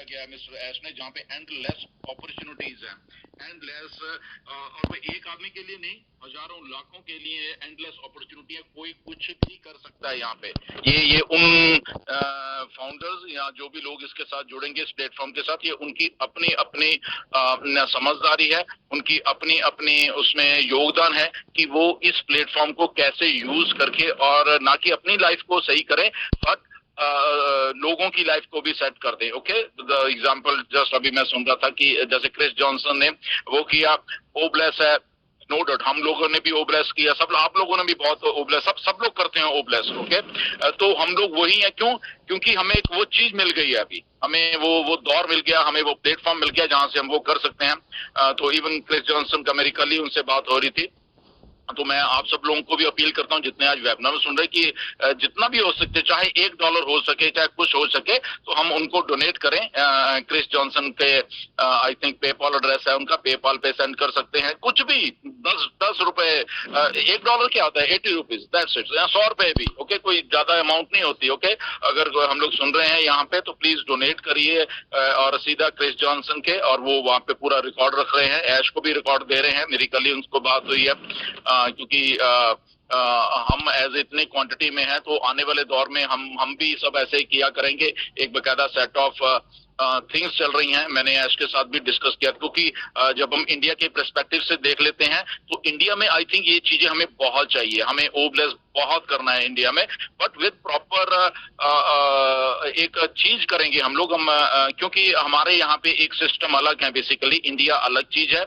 गया है मिस्टर ऐश ने, जहाँ पे एंडलेस अपॉर्चुनिटीज हैं, एंडलेस, और वो एक आदमी के लिए नहीं, हजारों लाखों के लिए एंडलेस अपॉर्चुनिटी है, कोई कुछ भी कर सकता है यहाँ पे। ये उन फाउंडर्स या जो भी लोग इसके साथ जुड़ेंगे इस प्लेटफॉर्म के साथ, ये उनकी अपनी अपनी समझदारी है, उनकी अपनी अपनी उसमें योगदान है कि वो इस प्लेटफॉर्म को कैसे यूज करके, और ना कि अपनी लाइफ को सही करें बट लोगों की लाइफ को भी सेट कर दे। ओके, द एग्जांपल जस्ट अभी मैं सुन रहा था कि जैसे क्रिस जॉनसन ने वो किया, ओब्लेस है, नो डाउट हम लोगों ने भी ओब्लेस किया, सब आप लोगों ने भी बहुत ओब्लेस, सब लोग करते हैं ओब्लेस। ओके, तो हम लोग वही है, क्यों? क्योंकि हमें एक वो चीज मिल गई है, अभी हमें वो दौर मिल गया, हमें वो प्लेटफॉर्म मिल गया जहां से हम वो कर सकते हैं। तो इवन क्रिस जॉनसन का मेरी कल ही उनसे बात हो रही थी, तो मैं आप सब लोगों को भी अपील करता हूं जितने आज वेबिनार में सुन रहे कि जितना भी हो सकते, चाहे $1 हो सके, चाहे कुछ हो सके, तो हम उनको डोनेट करें। क्रिस जॉनसन के आई थिंक पेपॉल एड्रेस है उनका, पेपॉल पे सेंड कर सकते हैं कुछ भी, 10 रुपए, $1 क्या होता है, 80 रुपीज, दैट्स इट, या 100 रुपए भी। ओके, कोई ज्यादा अमाउंट नहीं होती। ओके, अगर हम लोग सुन रहे हैं यहाँ पे तो प्लीज डोनेट करिए, और सीधा क्रिस जॉनसन के, और वो वहाँ पे पूरा रिकॉर्ड रख रहे हैं, ऐश को भी रिकॉर्ड दे रहे हैं, मेरी कल ही उनको बात हुई है। क्योंकि हम एज इतने क्वांटिटी में हैं, तो आने वाले दौर में हम भी सब ऐसे ही किया करेंगे। एक बकायदा सेट ऑफ थिंग्स चल रही हैं, मैंने ऐश के साथ भी डिस्कस किया, क्योंकि जब हम इंडिया के पर्सपेक्टिव से देख लेते हैं तो इंडिया में आई थिंक ये चीजें हमें बहुत चाहिए, हमें ओबलेस बहुत करना है इंडिया में, बट विद प्रॉपर एक चीज करेंगे हम लोग, क्योंकि हमारे यहाँ पे एक सिस्टम अलग है, बेसिकली इंडिया अलग चीज है,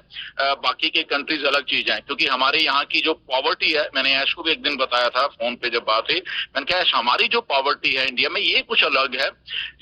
बाकी के कंट्रीज अलग चीज है। क्योंकि हमारे यहाँ की जो पॉवर्टी है, मैंने ऐश को भी एक दिन बताया था फोन पे जब बात हुई, मैंने कहा ऐश हमारी जो पॉवर्टी है इंडिया में ये कुछ अलग है,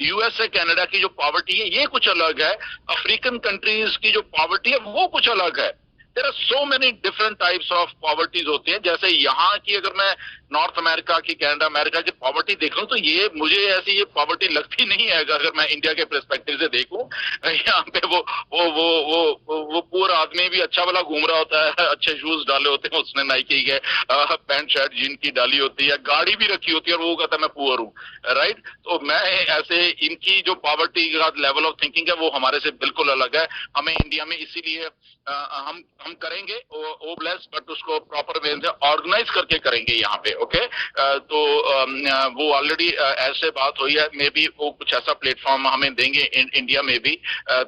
यूएसए कनाडा की जो पॉवर्टी है ये कुछ अलग है, अफ्रीकन कंट्रीज की जो पॉवर्टी है वो कुछ अलग है। There are so many different types of poverties होती है। जैसे यहाँ की अगर मैं नॉर्थ अमेरिका की, कनाडा अमेरिका की पॉवर्टी देख लूं, तो ये मुझे ऐसी ये पॉवर्टी लगती नहीं है अगर मैं इंडिया के पर्सपेक्टिव से देखूं। यहाँ पे वो पूरा आदमी भी अच्छा वाला घूम रहा होता है, अच्छे शूज डाले होते हैं उसने, नाइकी के पैंट शर्ट जीन की डाली होती है, गाड़ी भी रखी होती है, और वो कहता है मैं पुअर हूँ, राइट। तो मैं ऐसे, इनकी जो पॉवर्टी का लेवल ऑफ थिंकिंग है वो हमारे से बिल्कुल अलग है। हमें इंडिया में इसीलिए हम करेंगे ओब्लेस, बट उसको प्रॉपर वे से ऑर्गेनाइज करके करेंगे यहाँ पे। ओके, तो वो ऑलरेडी ऐसे बात हुई है, मे बी वो कुछ ऐसा प्लेटफॉर्म हमें देंगे इंडिया में भी,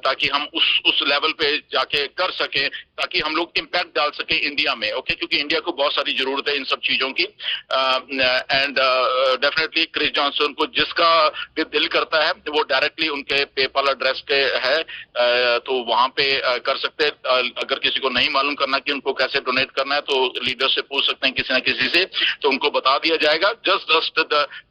ताकि हम उस लेवल पे जाके कर सके, ताकि हम लोग इम्पैक्ट डाल सके इंडिया में। ओके, क्योंकि इंडिया को बहुत सारी जरूरत है इन सब चीजों की। एंड डेफिनेटली क्रिस जॉनसन को जिसका भी दिल करता है वो डायरेक्टली उनके पेपल एड्रेस के है, तो वहां पे कर सकते। अगर किसी को नहीं मालूम करना कि उनको कैसे डोनेट करना है, तो लीडर से पूछ सकते हैं किसी ना किसी से, तो उनको बता दिया जाएगा। जस्ट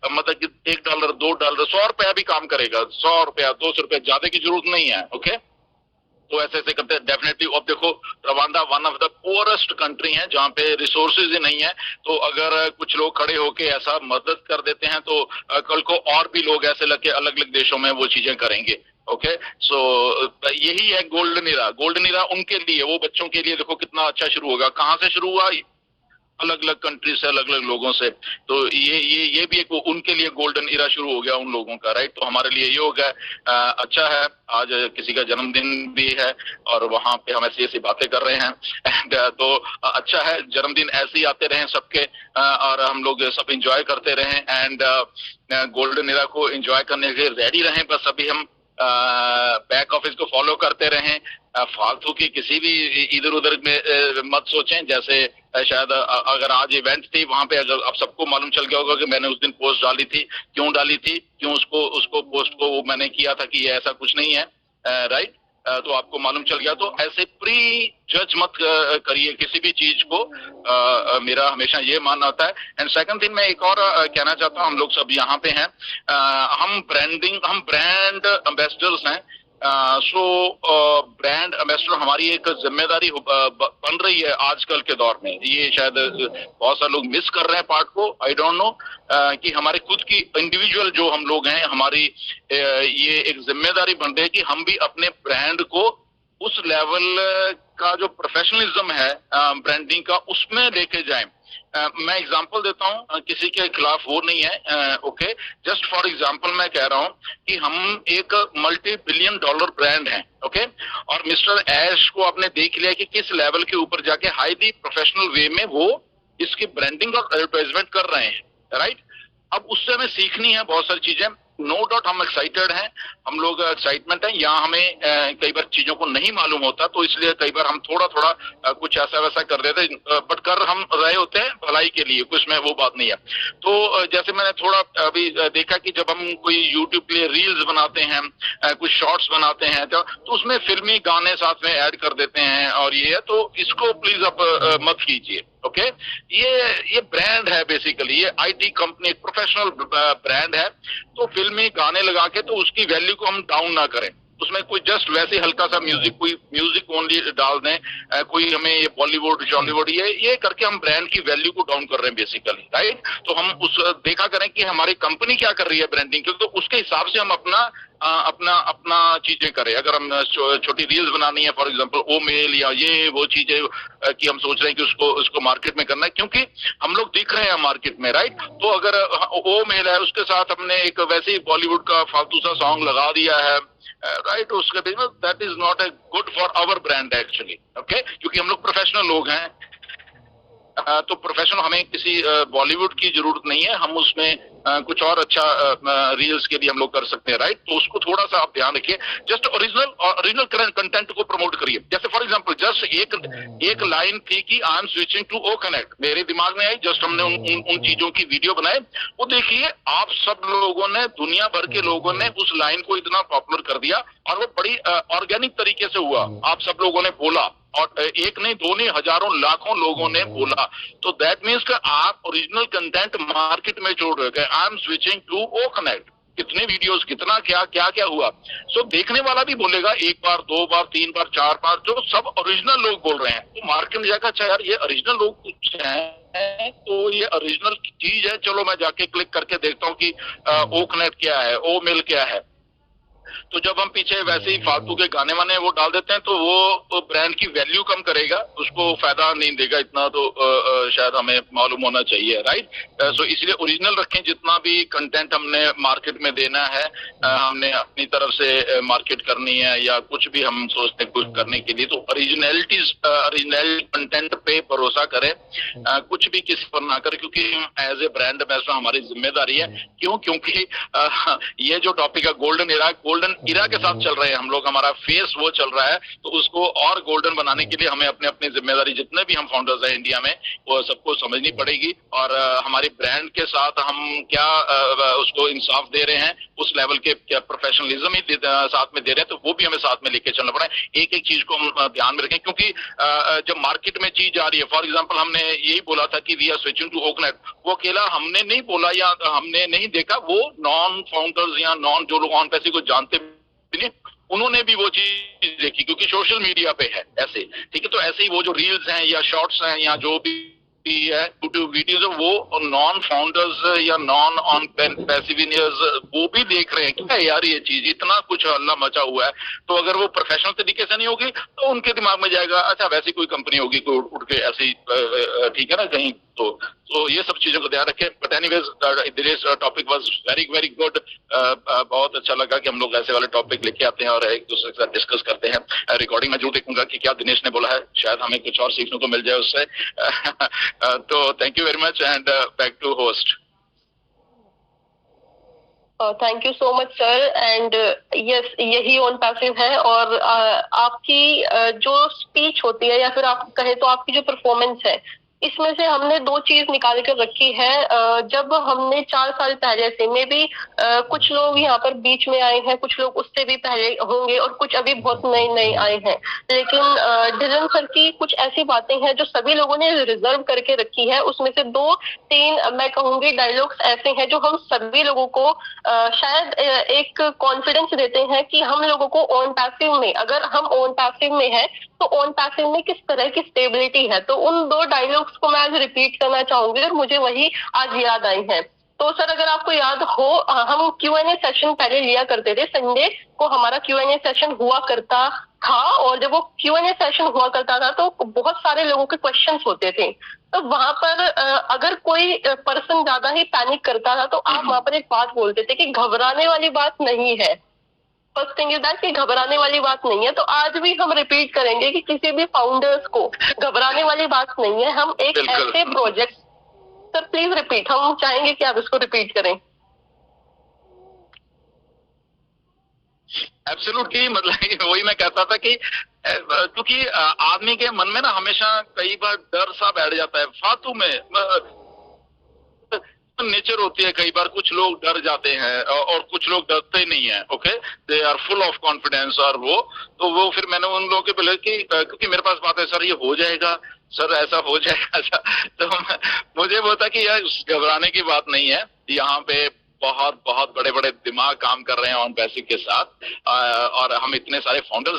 मतलब कि $1, $2, $100 भी काम करेगा, $100, $200, ज्यादा की जरूरत नहीं है। ओके, तो ऐसे ऐसे करते हैं डेफिनेटली। अब देखो, Rwanda one of the poorest country है जहाँ पे रिसोर्सेज ही नहीं है, तो अगर कुछ लोग खड़े होके ऐसा मदद कर देते हैं तो कल को और भी लोग ऐसे लगे अलग अलग देशों में वो चीजें करेंगे। ओके, सो यही है गोल्डन इरा। गोल्डन इरा उनके लिए, वो बच्चों के लिए देखो कितना अच्छा शुरू होगा। कहाँ से शुरू हुआ? अलग अलग कंट्री से, अलग अलग लोगों से। तो ये भी एक उनके लिए गोल्डन इरा शुरू हो गया उन लोगों का, राइट। तो हमारे लिए ये हो गया, अच्छा है आज किसी का जन्मदिन भी है और वहां पे हम ऐसी ऐसी बातें कर रहे हैं। एंड तो अच्छा है, जन्मदिन ऐसे ही आते रहे सबके, और हम लोग सब इंजॉय करते रहें, एंड गोल्डन इरा को इंजॉय करने के रेडी रहें। बस अभी हम बैक ऑफिस को फॉलो करते रहें, फालतू की किसी भी इधर उधर में मत सोचें। जैसे शायद अगर आज इवेंट थी वहां पे, अगर अब सबको मालूम चल गया होगा कि मैंने उस दिन पोस्ट डाली थी, क्यों डाली थी, क्यों उसको पोस्ट को वो मैंने किया था कि ये ऐसा कुछ नहीं है, राइट। तो आपको मालूम चल गया। तो ऐसे प्री जज मत करिए किसी भी चीज को, मेरा हमेशा ये मानना होता है। एंड सेकंड थिंग मैं एक और कहना चाहता हूँ, हम लोग सब यहाँ पे हैं, हम ब्रांड एम्बेसडर्स हैं। सो ब्रांड एम्बेसडर हमारी एक जिम्मेदारी बन रही है आजकल के दौर में। ये शायद बहुत सारे लोग मिस कर रहे हैं पार्ट को, आई डोंट नो, कि हमारे खुद की इंडिविजुअल जो हम लोग हैं, हमारी ये एक जिम्मेदारी बन रही है कि हम भी अपने ब्रांड को उस लेवल का जो प्रोफेशनलिज्म है ब्रांडिंग का, उसमें लेके जाएं। मैं एग्जांपल देता हूं, किसी के खिलाफ वो नहीं है, ओके, जस्ट फॉर एग्जांपल मैं कह रहा हूं कि हम एक मल्टी बिलियन डॉलर ब्रांड हैं, ओके, और मिस्टर ऐश को आपने देख लिया कि किस लेवल के ऊपर जाके हाईली प्रोफेशनल वे में वो इसकी ब्रांडिंग और एडवर्टाइजमेंट कर रहे हैं, राइट। अब उससे हमें सीखनी है बहुत सारी चीजें। नो डाउट हम एक्साइटेड हैं, हम लोग एक्साइटमेंट है, यहाँ हमें कई बार चीजों को नहीं मालूम होता, तो इसलिए कई बार हम थोड़ा थोड़ा कुछ ऐसा वैसा कर देते, बट कर हम रहे होते हैं भलाई के लिए, कुछ में वो बात नहीं है। तो जैसे मैंने थोड़ा अभी देखा कि जब हम कोई यूट्यूब के लिए रील्स बनाते हैं, कुछ शॉर्ट्स बनाते हैं, तो उसमें फिल्मी गाने साथ में ऐड कर देते हैं, और ये है, तो इसको प्लीज आप मत कीजिए, ओके। ये ब्रांड है बेसिकली, ये आईटी कंपनी एक प्रोफेशनल ब्रांड है, तो फिल्म में गाने लगा के तो उसकी वैल्यू को हम डाउन ना करें, उसमें कोई जस्ट वैसे हल्का सा म्यूजिक, कोई म्यूजिक ओनली डाल दें, कोई हमें ये बॉलीवुड जॉलीवुड ये करके हम ब्रांड की वैल्यू को डाउन कर रहे हैं बेसिकली, राइट। तो हम उस देखा करें कि हमारी कंपनी क्या कर रही है ब्रांडिंग की, तो उसके हिसाब से हम अपना चीजें करें। अगर हम छोटी रील्स बनानी है फॉर एग्जांपल ओ मेल या ये वो चीजें कि हम सोच रहे हैं कि उसको मार्केट में करना है, क्योंकि हम लोग दिख रहे हैं मार्केट में, राइट। तो अगर ओ मेल है, उसके साथ हमने एक वैसे ही बॉलीवुड का फालतू सा सॉन्ग लगा दिया है, राइट, उसके बीच में, that is not a good for our brand actually, okay, क्योंकि हम लोग प्रोफेशनल लोग हैं। तो प्रोफेशनल, हमें किसी बॉलीवुड की जरूरत नहीं है, हम उसमें कुछ और अच्छा रील्स के लिए हम लोग कर सकते हैं, राइट। तो उसको थोड़ा सा आप ध्यान रखिए, जस्ट ओरिजिनल कंटेंट को प्रमोट करिए। जैसे फॉर एग्जांपल जस्ट एक लाइन थी कि I am switching to O connect, मेरे दिमाग में आई, जस्ट हमने उन चीजों की वीडियो बनाए, वो देखिए आप सब लोगों ने, दुनिया भर के लोगों ने उस लाइन को इतना पॉपुलर कर दिया, और वो बड़ी ऑर्गेनिक तरीके से हुआ, आप सब लोगों ने बोला, और एक नहीं, दो नहीं, हजारों लाखों लोगों ने बोला। तो दैट मीन्स कि आप ओरिजिनल कंटेंट मार्केट में जोड़ रहे हैं। I am switching to O connect, कितने वीडियोस, कितना क्या क्या क्या हुआ। सो देखने वाला भी बोलेगा एक बार, दो बार, तीन बार, चार बार, जो सब ओरिजिनल लोग बोल रहे हैं, तो मार्केट में जाकर अच्छा यार ये ओरिजिनल लोग कुछ हैं, तो ये ओरिजिनल चीज है, चलो मैं जाके क्लिक करके देखता हूँ कि ओ कनेक्ट क्या है, ओ मेल क्या है। तो जब हम पीछे वैसे ही फालतू के गाने वाने वो डाल देते हैं, तो वो ब्रांड की वैल्यू कम करेगा, उसको फायदा नहीं देगा इतना, तो शायद हमें मालूम होना चाहिए, राइट। सो इसलिए ओरिजिनल रखें, जितना भी कंटेंट हमने मार्केट में देना है, हमने अपनी तरफ से मार्केट करनी है या कुछ भी हम सोचते हैं कुछ करने के लिए, तो ओरिजिनल कंटेंट पे भरोसा करें, कुछ भी किसी पर ना करें, क्योंकि एज ए ब्रांड एम्बेसडर हमारी जिम्मेदारी है। क्योंकि ये जो टॉपिक है गोल्डन इरा के साथ चल रहे हैं हम लोग, हमारा फेस वो चल रहा है, तो उसको और गोल्डन बनाने के लिए हमें अपने अपनी जिम्मेदारी, जितने भी हम फाउंडर्स हैं इंडिया में, वो सबको समझनी पड़ेगी, और हमारी ब्रांड के साथ हम क्या उसको इंसाफ दे रहे हैं, उस लेवल के क्या प्रोफेशनलिज्म ही साथ में दे रहे हैं, तो वो भी हमें साथ में लेके चलना पड़ा है। एक एक चीज को हम ध्यान में रखें, क्योंकि जब मार्केट में चीज आ रही है, फॉर एग्जाम्पल हमने यही बोला था कि वी आर स्विचिंग टू ओकनेट, वो अकेला हमने नहीं बोला या हमने नहीं देखा, वो नॉन फाउंडर्स या नॉन जो लोग ऑन पैसे को जानते भी नहीं, उन्होंने भी वो चीज देखी, क्योंकि सोशल मीडिया पे है ऐसे, ठीक है। तो ऐसे ही वो जो रील्स हैं या शॉर्ट्स हैं या जो भी है यूट्यूब वीडियोज, वो नॉन फाउंडर्स या नॉन ऑन पैसिविनियर्स वो भी देख रहे हैं कि यार ये चीज इतना कुछ हल्ला मचा हुआ है, तो अगर वो प्रोफेशनल तरीके से नहीं होगी, तो उनके दिमाग में जाएगा अच्छा वैसी कोई कंपनी होगी, कोई उठ के ऐसी, ठीक है ना, कहीं। तो ये सब चीजों को ध्यान रखें। But anyways Dinesh topic was very very good, बहुत अच्छा लगा कि हम लोग ऐसे वाले टॉपिक लेके आते हैं और एक दूसरे के साथ डिस्कस करते हैं। रिकॉर्डिंग में जरूर देखूंगा कि क्या दिनेश ने बोला है, शायद हमें कुछ और सीखने को मिल जाए उससे। तो thank you very much and back to host. Thank you so much sir. And yes, यही ऑन पैसिव है, और आपकी जो स्पीच होती है या फिर आप कहें तो आपकी जो परफॉर्मेंस है, इसमें से हमने दो चीज निकाल कर रखी है। जब हमने 4 साल पहले से, मे बी कुछ लोग यहाँ पर बीच में आए हैं, कुछ लोग उससे भी पहले होंगे, और कुछ अभी बहुत नए नए आए हैं, लेकिन डिजन सर की कुछ ऐसी बातें हैं जो सभी लोगों ने रिजर्व करके रखी है। उसमें से 2-3 मैं कहूंगी डायलॉग्स ऐसे हैं जो हम सभी लोगों को शायद एक कॉन्फिडेंस देते हैं कि हम लोगों को ऑन पैसिव में, अगर हम ऑन पैसिव में है तो ऑन पैसिव में किस तरह की स्टेबिलिटी है। तो उन 2 डायलॉग्स को मैं आज रिपीट करना चाहूंगी, और मुझे वही आज याद आई है। तो सर अगर आपको याद हो, हम Q&A सेशन पहले लिया करते थे, संडे को हमारा Q&A सेशन हुआ करता था, और जब वो Q&A सेशन हुआ करता था तो बहुत सारे लोगों के क्वेश्चंस होते थे। तो वहां पर अगर कोई पर्सन ज्यादा ही पैनिक करता था तो आप वहां पर एक बात बोलते थे कि घबराने वाली बात नहीं है। फर्स्ट थिंग इज दैट कि घबराने वाली बात नहीं है। तो आज भी हम रिपीट करेंगे कि किसी भी फाउंडर्स को घबराने वाली बात नहीं है। हम एक ऐसे प्रोजेक्ट, सर प्लीज रिपीट, हम चाहेंगे कि आप इसको रिपीट करें। एब्सोल्युटली, मतलब वही मैं कहता था कि क्योंकि आदमी के मन में ना हमेशा कई बार डर सा बैठ जाता है फालतू में, नेचर होती है। कई बार कुछ लोग डर जाते हैं और कुछ लोग डरते नहीं है। Okay, they are full of confidence. और वो फिर मैंने उन लोगों के बोले कि क्योंकि मेरे पास बात है, सर ये हो जाएगा, सर ऐसा हो जाएगा ऐसा। तो मुझे वो था कि यार घबराने की बात नहीं है, यहाँ पे बहुत बहुत बड़े बड़े दिमाग काम कर रहे हैं ऑन पैसिव के साथ, और हम इतने सारे फाउंडर्स